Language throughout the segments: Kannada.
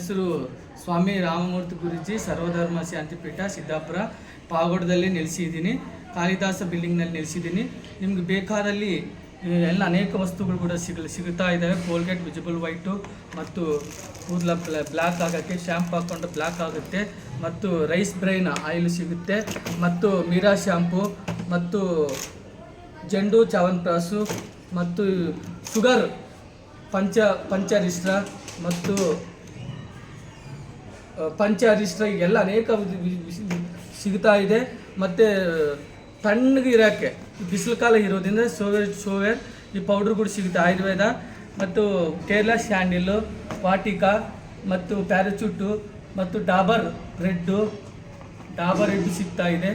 ಹೆಸರು ಸ್ವಾಮಿ ರಾಮಮೂರ್ತಿ ಗುರೂಜಿ ಸರ್ವಧರ್ಮ ಶಾಂತಿಪೀಠ ಸಿದ್ದಾಪುರ ಪಾವಗಡದಲ್ಲಿ ನೆಲೆಸಿದ್ದೀನಿ. ಕಾಳಿದಾಸ ಬಿಲ್ಡಿಂಗ್ನಲ್ಲಿ ನೆಲೆಸಿದ್ದೀನಿ. ನಿಮ್ಗೆ ಬೇಕಾದಲ್ಲಿ ಎಲ್ಲ ಅನೇಕ ವಸ್ತುಗಳು ಕೂಡ ಸಿಗುತ್ತಾ ಇದ್ದಾವೆ. ಕೋಲ್ಗೇಟ್ ವಿಜಿಬಲ್ ವೈಟು ಮತ್ತು ಕೂದಲ ಬ್ಲ್ಯಾಕ್ ಆಗೋಕ್ಕೆ ಶ್ಯಾಂಪು ಹಾಕ್ಕೊಂಡು ಬ್ಲ್ಯಾಕ್ ಆಗುತ್ತೆ, ಮತ್ತು ರೈಸ್ ಬ್ರೈನ್ ಆಯಿಲ್ ಸಿಗುತ್ತೆ, ಮತ್ತು ಮೀರಾ ಶ್ಯಾಂಪು, ಮತ್ತು ಜಂಡು ಚಾವನ್ಪ್ರಾಸು, ಮತ್ತು ಶುಗರ್ ಪಂಚರಿಷ್ಟ್ರ ಮತ್ತು ಪಂಚರಿಷ್ಟ್ರ ಎಲ್ಲ ಅನೇಕ ಸಿಗ್ತಾ ಇದೆ. ಮತ್ತು ತಣ್ಣಗೆ ಇರೋಕ್ಕೆ ಬಿಸಿಲು ಕಾಲ ಇರೋದ್ರಿಂದ ಶೋವೇರ್ ಈ ಪೌಡ್ರ್ ಕೂಡ ಸಿಗುತ್ತೆ. ಆಯುರ್ವೇದ ಮತ್ತು ಕೇರಳ ಸ್ಯಾಂಡಿಲ್ಲು, ವಾಟಿಕಾ ಮತ್ತು ಪ್ಯಾರಾಚೂಟು ಮತ್ತು ಡಾಬರ್ ರೆಡ್ಡು ಸಿಗ್ತಾ ಇದೆ.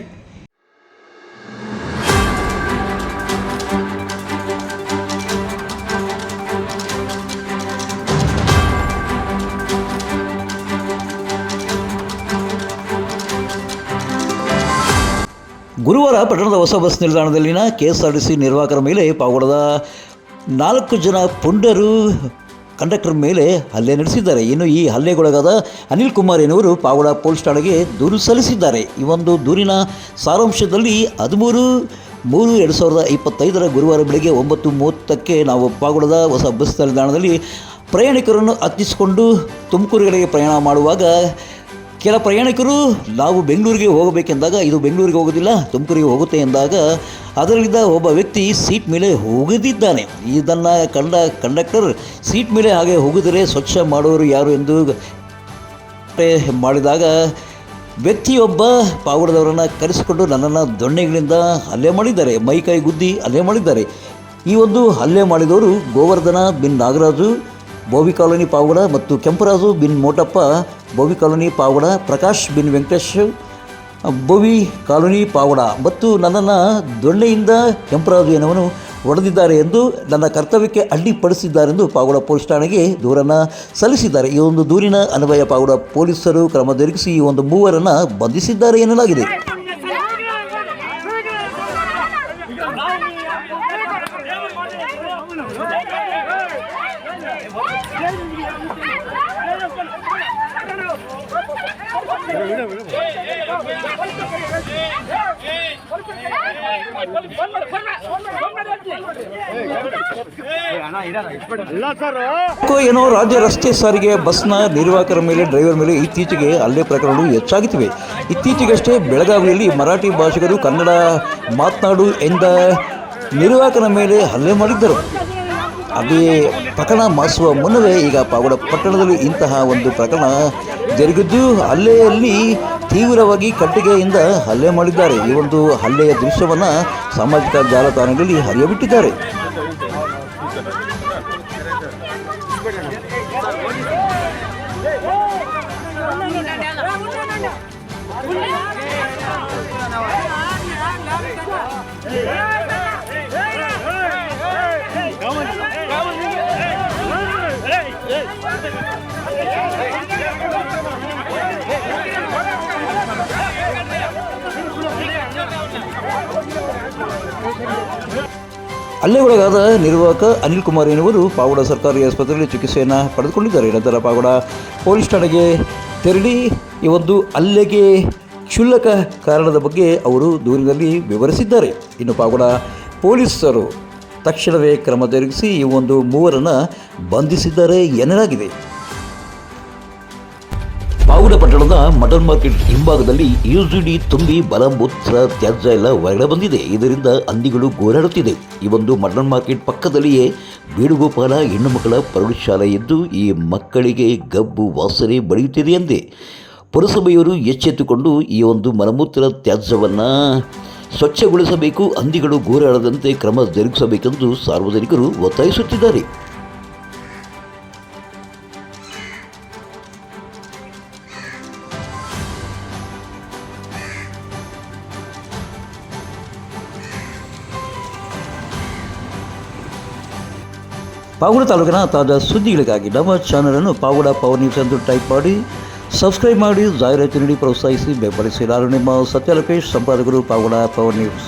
ಗುರುವಾರ ಪಟ್ಟಣದ ಹೊಸ ಬಸ್ ನಿಲ್ದಾಣದಲ್ಲಿನ KSRTC ನಿರ್ವಾಹಕರ ಮೇಲೆ ಪಾವಗಡದ 4 ಜನ ಪುಂಡರು ಕಂಡಕ್ಟರ್ ಮೇಲೆ ಹಲ್ಲೆ ನಡೆಸಿದ್ದಾರೆ. ಇನ್ನು ಈ ಹಲ್ಲೆಗೊಳಗಾದ ಅನಿಲ್ ಕುಮಾರ್ ಎನ್ನುವರು ಪಾವಗಡ ಪೊಲೀಸ್ ಠಾಣೆಗೆ ದೂರು ಸಲ್ಲಿಸಿದ್ದಾರೆ. ಈ ಒಂದು ದೂರಿನ ಸಾರಾಂಶದಲ್ಲಿ 13/3/2025 ಗುರುವಾರ ಬೆಳಗ್ಗೆ 9:30ಕ್ಕೆ ನಾವು ಪಾವಗಡದ ಹೊಸ ಬಸ್ ನಿಲ್ದಾಣದಲ್ಲಿ ಪ್ರಯಾಣಿಕರನ್ನು ಹತ್ತಿಸಿಕೊಂಡು ತುಮಕೂರಿಗೆ ಪ್ರಯಾಣ ಮಾಡುವಾಗ ಕೆಲ ಪ್ರಯಾಣಿಕರು ನಾವು ಬೆಂಗಳೂರಿಗೆ ಹೋಗಬೇಕೆಂದಾಗ ಇದು ಬೆಂಗಳೂರಿಗೆ ಹೋಗೋದಿಲ್ಲ ತುಮಕೂರಿಗೆ ಹೋಗುತ್ತೆ ಎಂದಾಗ ಅದರಲ್ಲಿದ್ದ ಒಬ್ಬ ವ್ಯಕ್ತಿ ಸೀಟ್ ಮೇಲೆ ಹೋಗದಿದ್ದಾನೆ. ಇದನ್ನು ಕಂಡ ಕಂಡಕ್ಟರ್ ಸೀಟ್ ಮೇಲೆ ಹಾಗೆ ಹೋಗಿದರೆ ಸ್ವಚ್ಛ ಮಾಡೋರು ಯಾರು ಎಂದು ಮಾಡಿದಾಗ ವ್ಯಕ್ತಿಯೊಬ್ಬ ಪಾವಗಡದವರನ್ನು ಕರೆಸಿಕೊಂಡು ನನ್ನನ್ನು ದೊಣ್ಣೆಗಳಿಂದ ಹಲ್ಲೆ ಮಾಡಿದ್ದಾರೆ, ಮೈಕೈ ಗುದ್ದಿ ಹಲ್ಲೆ ಮಾಡಿದ್ದಾರೆ. ಈ ಒಂದು ಹಲ್ಲೆ ಮಾಡಿದವರು ಗೋವರ್ಧನ ಬಿನ್ ನಾಗರಾಜು, ಬೋವಿ ಕಾಲೋನಿ ಪಾವಗಡ, ಮತ್ತು ಕೆಂಪರಾಜು ಬಿನ್ ಮೋಟಪ್ಪ, ಬೋವಿ ಕಾಲೋನಿ ಪಾವಗಡ, ಪ್ರಕಾಶ್ ಬಿನ್ ವೆಂಕಟೇಶ್, ಬೋವಿ ಕಾಲೋನಿ ಪಾವಗಡ, ಮತ್ತು ನನ್ನನ್ನು ದೊಣ್ಣೆಯಿಂದ ಕೆಂಪರಾಜು ಎನ್ನುವನು ಹೊಡೆದಿದ್ದಾರೆ ಎಂದು ನನ್ನ ಕರ್ತವ್ಯಕ್ಕೆ ಅಡ್ಡಿಪಡಿಸಿದ್ದಾರೆಂದು ಪಾವಗಡ ಪೊಲೀಸ್ ಠಾಣೆಗೆ ದೂರನ್ನು ಸಲ್ಲಿಸಿದ್ದಾರೆ. ಈ ಒಂದು ದೂರಿನ ಅನ್ವಯ ಪಾವಗಡ ಪೊಲೀಸರು ಕ್ರಮ ಜರುಗಿಸಿ ಈ ಒಂದು ಮೂವರನ್ನು ಬಂಧಿಸಿದ್ದಾರೆ ಎನ್ನಲಾಗಿದೆ. ಏನೋ ರಾಜ್ಯ ರಸ್ತೆ ಸಾರಿಗೆ ಬಸ್ನ ನಿರ್ವಾಹಕರ ಮೇಲೆ ಡ್ರೈವರ್ ಮೇಲೆ ಇತ್ತೀಚೆಗೆ ಹಲ್ಲೆ ಪ್ರಕರಣಗಳು ಹೆಚ್ಚಾಗುತ್ತಿವೆ. ಇತ್ತೀಚೆಗಷ್ಟೇ ಬೆಳಗಾವಿಯಲ್ಲಿ ಮರಾಠಿ ಭಾಷಿಗರು ಕನ್ನಡ ಮಾತನಾಡು ಎಂದ ನಿರ್ವಾಹಕನ ಮೇಲೆ ಹಲ್ಲೆ ಮಾಡಿದ್ದರು. ಅದೇ ಪ್ರಕರಣ ಮಾಸುವ ಮುನ್ನವೇ ಈಗ ಪಾವಗಡ ಪಟ್ಟಣದಲ್ಲಿ ಇಂತಹ ಒಂದು ಪ್ರಕರಣ ಜರುಗಿದ್ದು ಹಲ್ಲೆಯಲ್ಲಿ ತೀವ್ರವಾಗಿ ಕಟ್ಟಿಗೆಯಿಂದ ಹಲ್ಲೆ ಮಾಡಿದ್ದಾರೆ. ಈ ಒಂದು ಹಲ್ಲೆಯ ದೃಶ್ಯವನ್ನು ಸಾಮಾಜಿಕ ಜಾಲತಾಣಗಳಲ್ಲಿ ಹರಿಯಬಿಟ್ಟಿದ್ದಾರೆ. ಹಲ್ಲೆಗೊಳಗಾದ ನಿರ್ವಾಹಕ ಅನಿಲ್ ಕುಮಾರ್ ಎನ್ನುವರು ಪಾವಗಡ ಸರ್ಕಾರಿ ಆಸ್ಪತ್ರೆಯಲ್ಲಿ ಚಿಕಿತ್ಸೆಯನ್ನು ಪಡೆದುಕೊಂಡಿದ್ದಾರೆ. ನಂತರ ಪಾವಗಡ ಪೊಲೀಸ್ ಠಾಣೆಗೆ ತೆರಳಿ ಈ ಒಂದು ಹಲ್ಲೆಗೆ ಕ್ಷುಲ್ಲಕ ಕಾರಣದ ಬಗ್ಗೆ ಅವರು ದೂರಿನಲ್ಲಿ ವಿವರಿಸಿದ್ದಾರೆ. ಇನ್ನು ಪಾವಗಡ ಪೊಲೀಸರು ತಕ್ಷಣವೇ ಕ್ರಮ ಜರುಗಿಸಿ ಈ ಒಂದು ಮೂವರನ್ನು ಬಂಧಿಸಿದ್ದಾರೆ ಎನ್ನಲಾಗಿದೆ. ಪಾವಗಡ ಪಟ್ಟಣದ ಮಟನ್ ಮಾರ್ಕೆಟ್ ಹಿಂಭಾಗದಲ್ಲಿ ಯುಜಿಡಿ ತುಂಬಿ ಬಲಮೂತ್ರ ತ್ಯಾಜ್ಯ ಎಲ್ಲ ಹೊರಗಡೆ ಬಂದಿದೆ. ಇದರಿಂದ ಹಂದಿಗಳು ಗೋರಾಡುತ್ತಿದೆ. ಈ ಒಂದು ಮಟನ್ ಮಾರ್ಕೆಟ್ ಪಕ್ಕದಲ್ಲಿಯೇ ಬೇಣುಗೋಪಾಲ ಹೆಣ್ಣು ಮಕ್ಕಳ ಪ್ರೌಢಶಾಲೆ ಇದ್ದು ಈ ಮಕ್ಕಳಿಗೆ ಗಬ್ಬು ವಾಸನೆ ಬಡಿಯುತ್ತಿದೆ ಎಂದೇ ಪುರಸಭೆಯವರು ಎಚ್ಚೆತ್ತುಕೊಂಡು ಈ ಒಂದು ಮಲಮೂತ್ರ ತ್ಯಾಜ್ಯವನ್ನು ಸ್ವಚ್ಛಗೊಳಿಸಬೇಕು, ಹಂದಿಗಳು ಗೋರಾಡದಂತೆ ಕ್ರಮ ಜರುಗಿಸಬೇಕೆಂದು ಸಾರ್ವಜನಿಕರು ಒತ್ತಾಯಿಸುತ್ತಿದ್ದಾರೆ. ಪಾವಗಡ ತಾಲೂಕಿನ ತಾಜಾ ಸುದ್ದಿಗಳಿಗಾಗಿ ನಮ್ಮ ಚಾನಲನ್ನು ಪಾವಗಡ ಪವರ್ ನ್ಯೂಸ್ ಎಂದು ಟೈಪ್ ಮಾಡಿ ಸಬ್ಸ್ಕ್ರೈಬ್ ಮಾಡಿ, ಜಾಹೀರಾತು ನೀಡಿ ಪ್ರೋತ್ಸಾಹಿಸಿ ಬೆಂಬಲಿಸಿ. ನಾನು ನಿಮ್ಮ ಸತ್ಯ ಲೋಕೇಶ್, ಸಂಪಾದಕರು, ಪಾವಗಡ ಪವರ್ ನ್ಯೂಸ್.